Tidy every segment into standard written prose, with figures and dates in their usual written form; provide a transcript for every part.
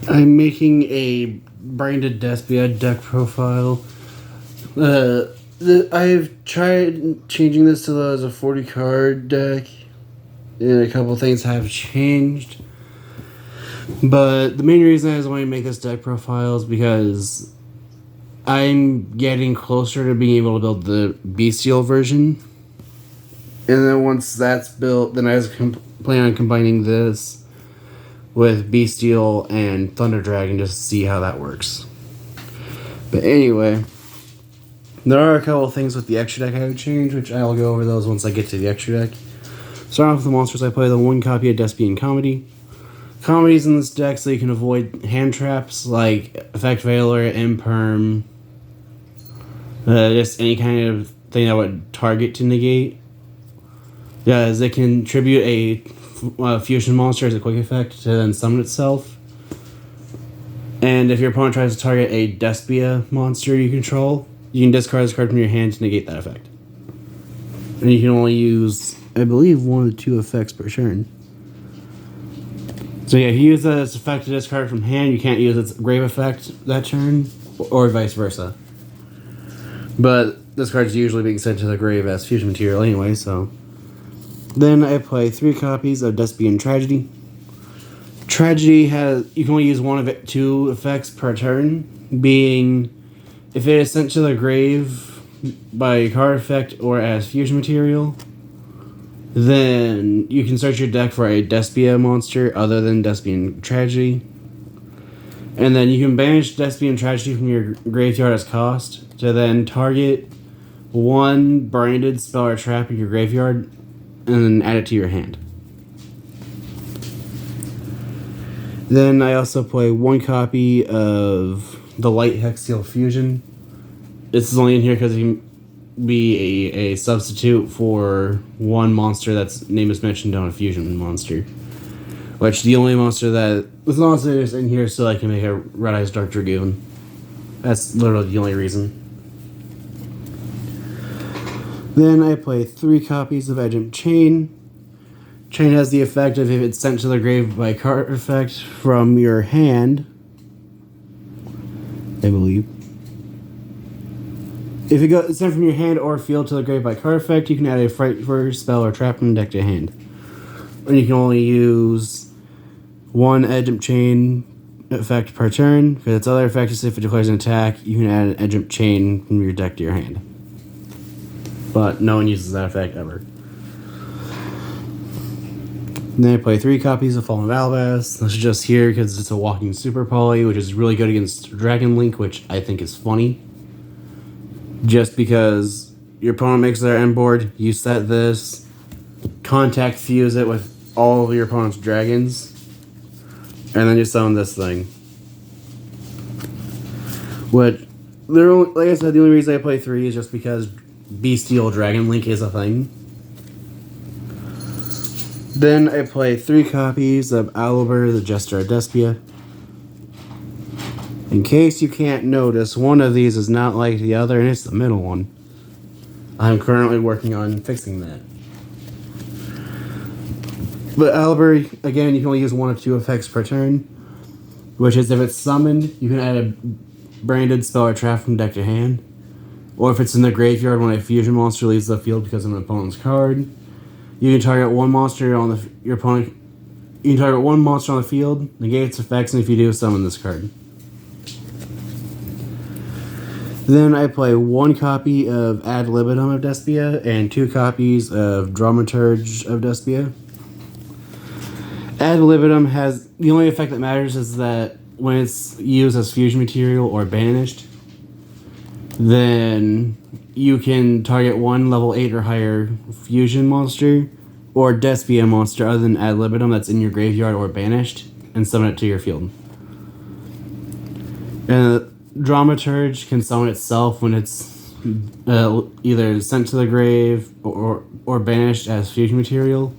I'm making a branded despia deck profile. I've tried changing this to as a 40 card deck, and a couple things have changed. But the main reason I was wanting to make this deck profile is because I'm getting closer to being able to build the bestial version. And then once that's built, then I was plan on combining this with bestial and thunder dragon just to see how that works. But anyway, there are a couple of things with the extra deck I would change, which I'll go over those once I get to the extra deck. Starting off with the monsters, I play the one copy of Despian Comedy. Comedy's in this deck so you can avoid hand traps like Effect Veiler, Imperm, just any kind of thing that would target to negate. As it can contribute a fusion monster as a quick effect to then summon itself. And if your opponent tries to target a Despia monster you control, you can discard this card from your hand to negate that effect. And you can only use, I believe, 1 or 2 effects per turn. So yeah, if you use this effect to discard from hand, you can't use its grave effect that turn, or vice versa. But this card's usually being sent to the grave as fusion material anyway, so. Then I play 3 copies of Despian Tragedy. Tragedy has, you can only use 1 of 2 effects per turn, being if it is sent to the grave by a card effect or as fusion material, then you can search your deck for a Despia monster other than Despian Tragedy. And then you can banish Despian Tragedy from your graveyard as cost to then target 1 branded spell or trap in your graveyard and then add it to your hand. Then I also play 1 copy of the Light Hexsteel Fusion. This is only in here because it can be a substitute for 1 monster that's name is mentioned on a fusion monster. Which the only monster that was monster is in here so I can make a Red Eyes Dark Dragoon. That's literally the only reason. Then I play 3 copies of Edgem Chain. Chain has the effect of if it's sent to the grave by card effect from your hand, I believe. If it goes sent from your hand or field to the grave by card effect, you can add a Fright spell or trap from deck to hand. And you can only use 1 Edgem Chain effect per turn, because its other effect is if it declares an attack, you can add an Edgem Chain from your deck to your hand. But no one uses that effect ever. And then I play 3 copies of Fallen Valbas. This is just here because it's a walking super poly, which is really good against Dragon Link, which I think is funny. Just because your opponent makes their end board, you set this, contact fuse it with all of your opponent's dragons, and then you summon this thing. Like I said, the only reason I play 3 is just because Bestial Dragon Link is a thing. Then I play 3 copies of Alibur, the Jester of Despia. In case you can't notice, one of these is not like the other, and it's the middle one. I'm currently working on fixing that. But Alibur, again, you can only use 1 or 2 effects per turn, which is if it's summoned, you can add a branded spell or trap from deck to hand. Or if it's in the graveyard when a fusion monster leaves the field because of an opponent's card. You can target 1 monster on your opponent. You can target 1 monster on the field, negate its effects, and if you do, summon this card. Then I play 1 copy of Ad Libitum of Despia and 2 copies of Dramaturge of Despia. Ad Libitum has the only effect that matters is that when it's used as fusion material or banished, then you can target 1 level 8 or higher fusion monster or Despia monster other than Ad Libitum that's in your graveyard or banished and summon it to your field. And Dramaturge can summon itself when it's either sent to the grave or banished as fusion material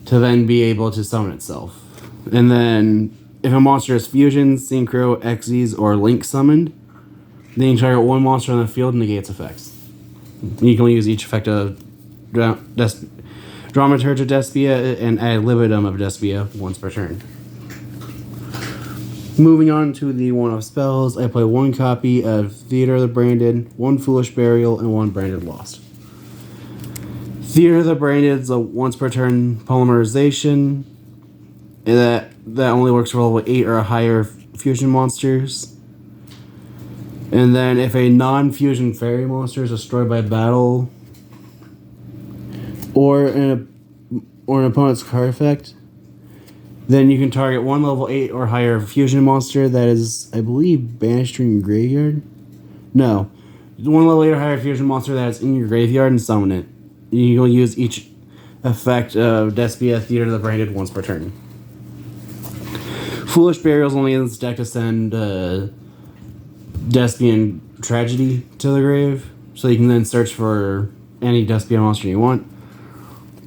to then be able to summon itself. And then if a monster is fusion, synchro, Xyz, or link summoned, then you can target 1 monster on the field and negate its effects. You can only use each effect of Dramaturge of Despia and Ad Libitum of Despia once per turn. Moving on to the one-off spells, I play 1 copy of Theater of the Branded, 1 Foolish Burial, and 1 Branded Lost. Theater of the Branded is a once per turn polymerization, and that only works for level 8 or higher fusion monsters. And then if a non-fusion fairy monster is destroyed by battle or an opponent's card effect, then you can target 1 level 8 or higher fusion monster that is, I believe, banished from your graveyard. No. 1 level 8 or higher fusion monster that is in your graveyard and summon it. You can use each effect of Despia Theater of the Branded once per turn. Foolish Burial is only in this deck to send Despian Tragedy to the grave, so you can then search for any Despia monster you want.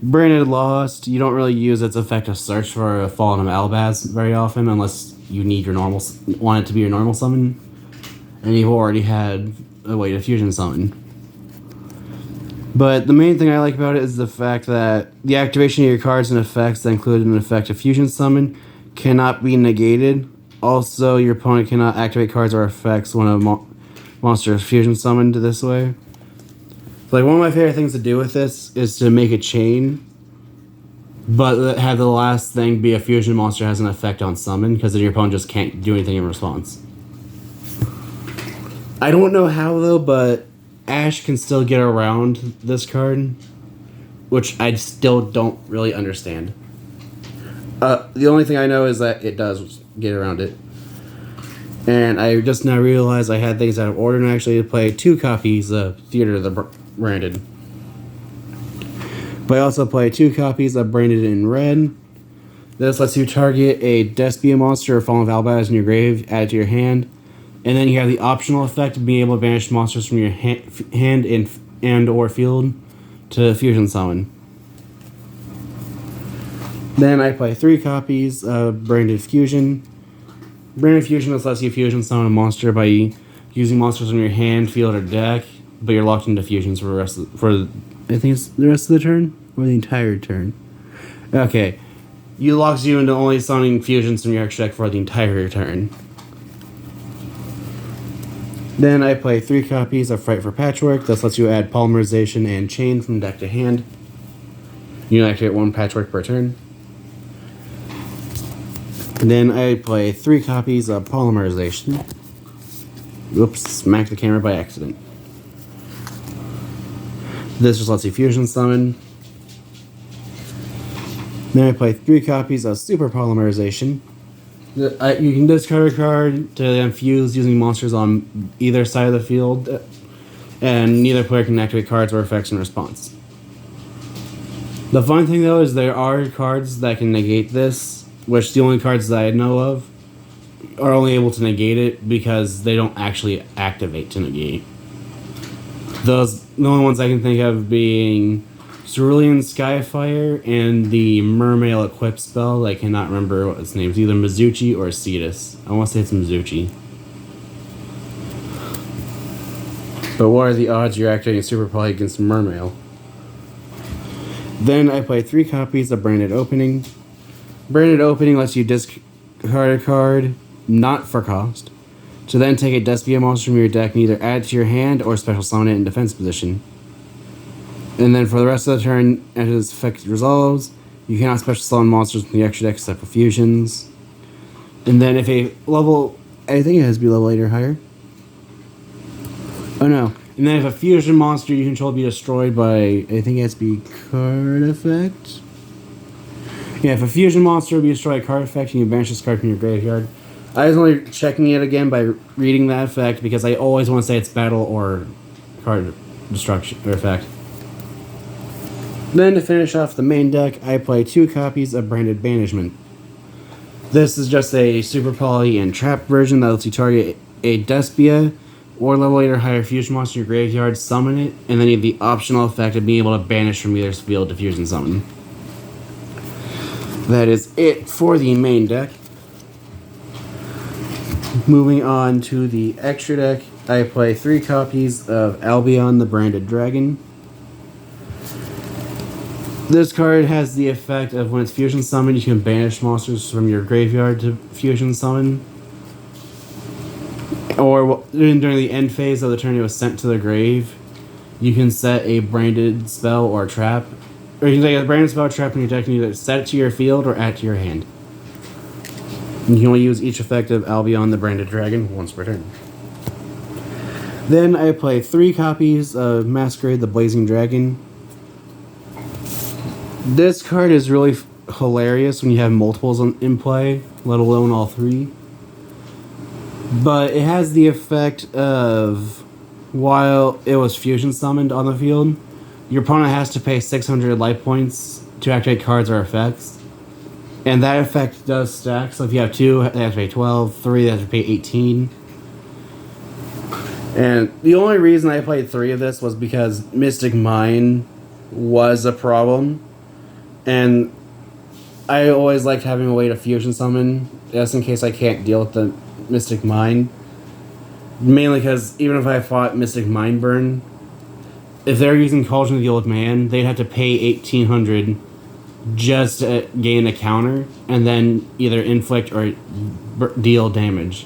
Branded Lost, you don't really use its effect to search for a Fallen of Albaz very often, unless you need want it to be your normal summon, and you've already had a way to fusion summon. But the main thing I like about it is the fact that the activation of your cards and effects that include an effect of fusion summon cannot be negated. Also, your opponent cannot activate cards or effects when a monster is fusion summoned this way. Like, one of my favorite things to do with this is to make a chain, but have the last thing be a fusion monster has an effect on summon, because then your opponent just can't do anything in response. I don't know how, though, but Ash can still get around this card, which I still don't really understand. The only thing I know is that it does get around it. And I just now realized I had things out of order and actually play 2 copies of Theater of the Branded. But I also play 2 copies of Branded in Red. This lets you target a Despia monster or Fallen of Albaz in your grave, add it to your hand. And then you have the optional effect of being able to banish monsters from your hand and or field to fusion summon. Then I play 3 copies of Branded Fusion. Branded Fusion just lets you fusion summon a monster by using monsters from your hand, field, or deck, but you're locked into fusions for I think it's the rest of the turn or the entire turn. Okay, you locks you into only summoning fusions from your extra deck for the entire turn. Then I play 3 copies of Fright for Patchwork. This lets you add polymerization and chain from deck to hand. You can activate 1 patchwork per turn. And then I play 3 copies of polymerization. Oops, smacked the camera by accident. This just lets you fusion summon. Then I play 3 copies of super polymerization. You can discard a card to then fuse using monsters on either side of the field, and neither player can activate cards or effects in response. The fun thing, though, is there are cards that can negate this, which the only cards that I know of are only able to negate it because they don't actually activate to negate. The only ones I can think of being Cerulean Skyfire and the Mermail Equip spell. I cannot remember what its name is. Either Mizuchi or Cetus. I want to say it's Mizuchi. But what are the odds you're activating Super Poly against Mermail? Then I play 3 copies of Branded Opening. Branded Opening lets you discard a card, not for cost, to then take a Despia monster from your deck and either add it to your hand or special summon it in defense position. And then for the rest of the turn, as its effect resolves, you cannot special summon monsters from the extra deck except for fusions. And then if a level, I think it has to be level 8 or higher. Oh no. And then if a fusion monster you control be destroyed by, I think it has to be card effect. Yeah, if a fusion monster will be destroyed by card effect, you can banish this card from your graveyard. I was only checking it again by reading that effect because I always want to say it's battle or card destruction or effect. Then to finish off the main deck, I play 2 copies of Branded Banishment. This is just a super poly and trap version that lets you target a Despia or level 8 or higher fusion monster in your graveyard, summon it, and then you have the optional effect of being able to banish from either field to fusion summon. That is it for the main deck. Moving on to the extra deck, I play 3 copies of Albion the Branded Dragon. This card has the effect of when it's fusion summoned, you can banish monsters from your graveyard to fusion summon. or during the end phase of the turn it was sent to the grave, you can set a branded spell or trap. Or you can take a branded spell or trap in your deck and either set it to your field or add to your hand. You can only use each effect of Albion the Branded Dragon once per turn. Then I play 3 copies of Masquerade the Blazing Dragon. This card is really hilarious when you have multiples in play, let alone all 3. But it has the effect of, while it was fusion summoned on the field, your opponent has to pay 600 life points to activate cards or effects. And that effect does stack, so if you have 2, they have to pay 12, 3, they have to pay 18. And the only reason I played 3 of this was because Mystic Mine was a problem. And I always liked having a way to fusion summon, just in case I can't deal with the Mystic Mine. Mainly because even if I fought Mystic Mine Burn, if they're using Cauldron of the Old Man, they'd have to pay 1,800 just to gain a counter, and then either inflict or deal damage.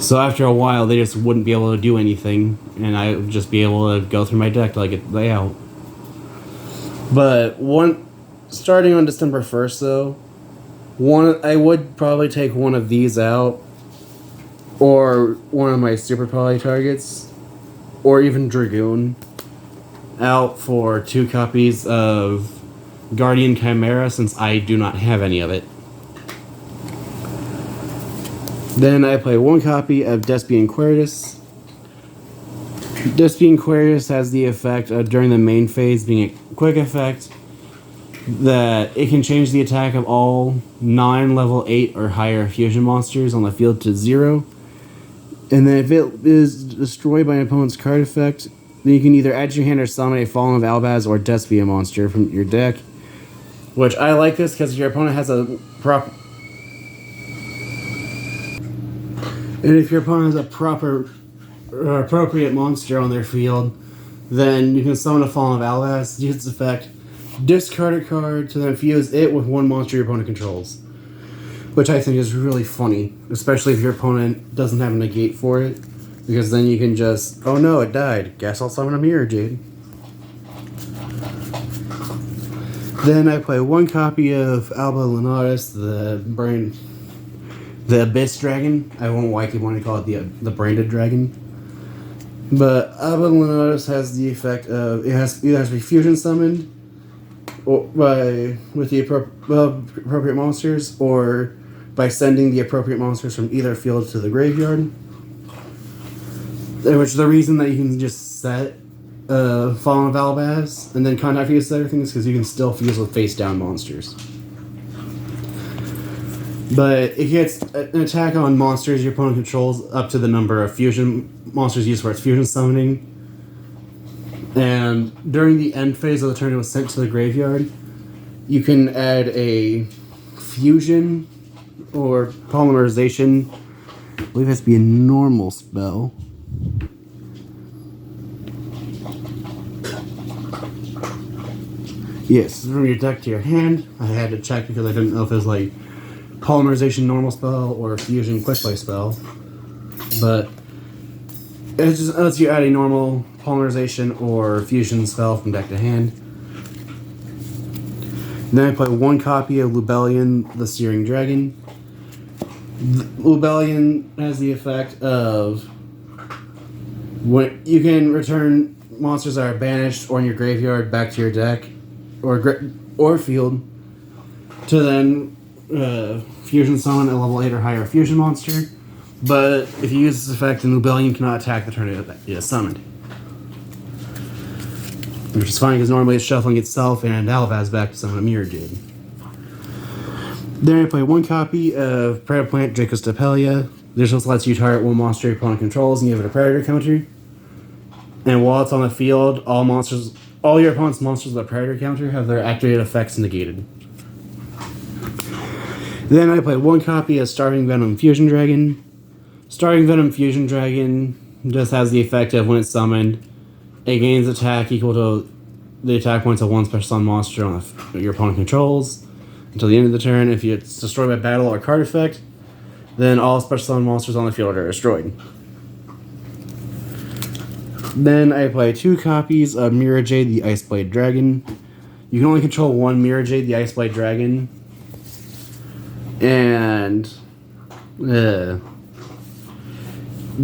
So after a while, they just wouldn't be able to do anything, and I would just be able to go through my deck like it lay out. But starting on December 1st, though, I would probably take one of these out, or one of my super poly targets, or even Dragoon out for 2 copies of Guardian Chimera, since I do not have any of it. Then I play 1 copy of Despia Queritus. Despia Queritus has the effect of, during the main phase, being a quick effect, that it can change the attack of all 9 level 8 or higher fusion monsters on the field to 0. And then if it is destroyed by an opponent's card effect, then you can either add to your hand or summon a Fallen of Albaz or Despia monster from your deck. Which I like this because your opponent has a And if your opponent has a proper or appropriate monster on their field, then you can summon a Fallen of Albaz, use its effect, discard a card to then fuse it with 1 monster your opponent controls. Which I think is really funny, especially if your opponent doesn't have a negate for it, because then you can just, oh no, it died. Guess I'll summon a Mirror Jade. Then I play 1 copy of Alba Lunatus, the Abyss Dragon. I won't know why I keep wanting to call it the Branded Dragon. But Alba Lunatus has the effect of, it has either has to be fusion summoned with the appropriate monsters, or by sending the appropriate monsters from either field to the graveyard. Which the reason that you can just set Fallen of Albaz and then contact fuse everything is because you can still fuse with face down monsters. But it gets an attack on monsters your opponent controls up to the number of fusion monsters used for its fusion summoning. And during the end phase of the turn it was sent to the graveyard, you can add a fusion or polymerization. I believe it has to be a normal spell. Yes, from your deck to your hand. I had to check because I didn't know if it was like polymerization normal spell or fusion quick play spell. But it just lets you add a normal polymerization or fusion spell from deck to hand. Then I play 1 copy of Lubellion, the Searing Dragon. Lubellion has the effect of, when you can return monsters that are banished or in your graveyard back to your deck or field to then fusion summon a level 8 or higher fusion monster. But if you use this effect, then Lubellion cannot attack the turn it is summoned. Which is fine because normally it's shuffling itself and Albaz back to summon a Mirror Jade. Then I play 1 copy of Predaplant Dracostapelia. This just lets you target 1 monster your opponent controls and give it a Predator counter. And while it's on the field, all your opponent's monsters with a Predator counter have their activated effects negated. Then I play 1 copy of Starving Venom Fusion Dragon. Starving Venom Fusion Dragon just has the effect of when it's summoned, it gains attack equal to the attack points of 1 special summon monster your opponent controls until the end of the turn. If it's destroyed by battle or card effect, Then all special summon monsters on the field are destroyed. Then I play 2 copies of Mirror Jade, the Ice Blade Dragon. You can only control one Mirror Jade, the Ice Blade Dragon. And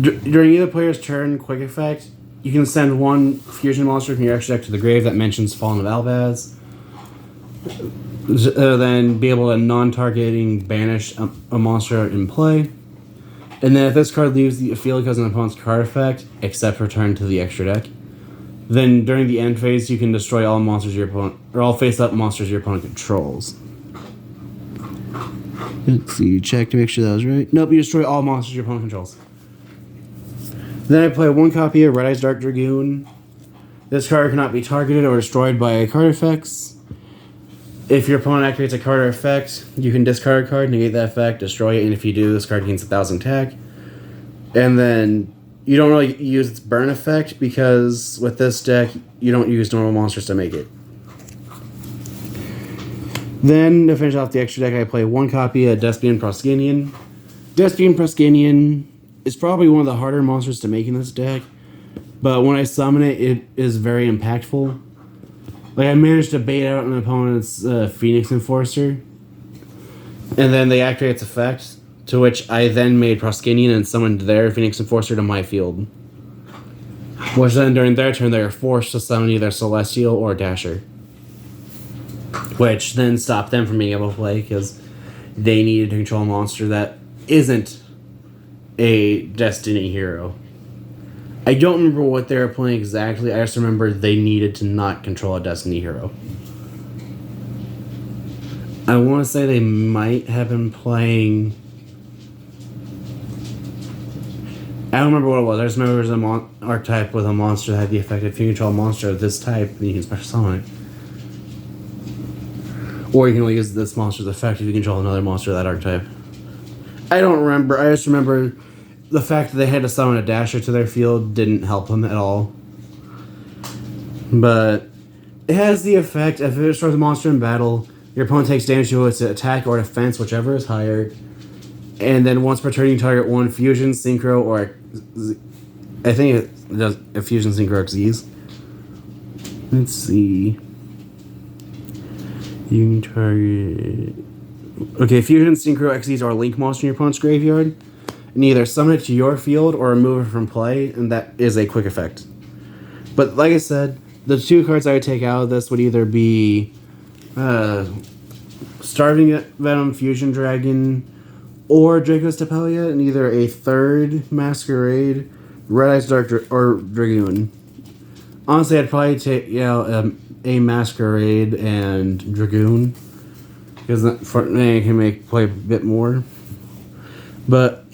during either player's turn, quick effect, you can send one fusion monster from your extra deck to the grave that mentions Fallen of Albaz. Then be able to non-targeting banish a monster in play. And then if this card leaves the field because of an opponent's card effect, except return to the extra deck, then during the end phase you can destroy all monsters your opponent, or all face-up monsters your opponent controls. Let's see, check to make sure that was right. Nope, you destroy all monsters your opponent controls. Then I play 1 copy of Red Eyes Dark Dragoon. This card cannot be targeted or destroyed by card effects. If your opponent activates a card or effect, you can discard a card, negate that effect, destroy it, and if you do, this card gains 1,000 attack. And then you don't really use its burn effect because with this deck, you don't use normal monsters to make it. Then, to finish off the extra deck, I play 1 copy of Despia Proskinian. Despia Proskinian is probably one of the harder monsters to make in this deck, but when I summon it, it is very impactful. Like, I managed to bait out an opponent's Phoenix Enforcer, and then they activate its effect, to which I then made Proskinian and summoned their Phoenix Enforcer to my field. Which then, during their turn, they are forced to summon either Celestial or Dasher. Which then stopped them from being able to play, because they needed to control a monster that isn't a Destiny hero. I don't remember what they were playing exactly. I just remember they needed to not control a Destiny hero. I want to say they might have been playing... I don't remember what it was. I just remember it was an archetype with a monster that had the effect if you control a monster of this type, then you can special summon it. Or you can only use this monster's effect if you control another monster of that archetype. I don't remember. I just remember... the fact that they had to summon a Dasher to their field didn't help them at all. But it has the effect, if it destroys a monster in battle, your opponent takes damage to its attack or defense, whichever is higher. And then once per turn, you target 1 Fusion, Synchro, or... I think it does a Fusion, Synchro, Xyz. Let's see. You can target... Okay, Fusion, Synchro, Xyz, or Link monster in your opponent's graveyard. And either summon it to your field or remove it from play, and that is a quick effect. But like I said, the 2 cards I would take out of this would either be Starving Venom Fusion Dragon or Draco's Tapelia, and either a 3rd Masquerade, Red Eyes Dark or Dragoon. Honestly, I'd probably take a Masquerade and Dragoon, because they can play a bit more. But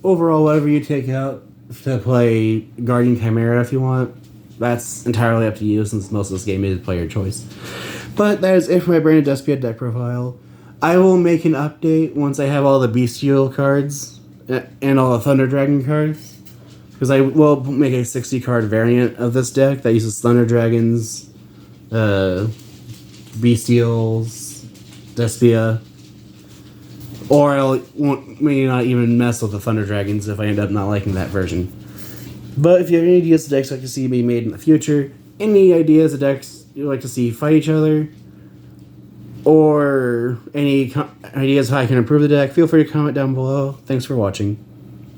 overall, whatever you take out to play Guardian Chimera if you want, that's entirely up to you, since most of this game is player choice. But that is it for my Branded Despia deck profile. I will make an update once I have all the Bestial cards and all the Thunder Dragon cards, because I will make a 60-card variant of this deck that uses Thunder Dragons, Bestials, Despia. Or I may not even mess with the Thunder Dragons if I end up not liking that version. But if you have any ideas of decks you'd like to see be made in the future, any ideas of decks you'd like to see fight each other, or any ideas how I can improve the deck, feel free to comment down below. Thanks for watching.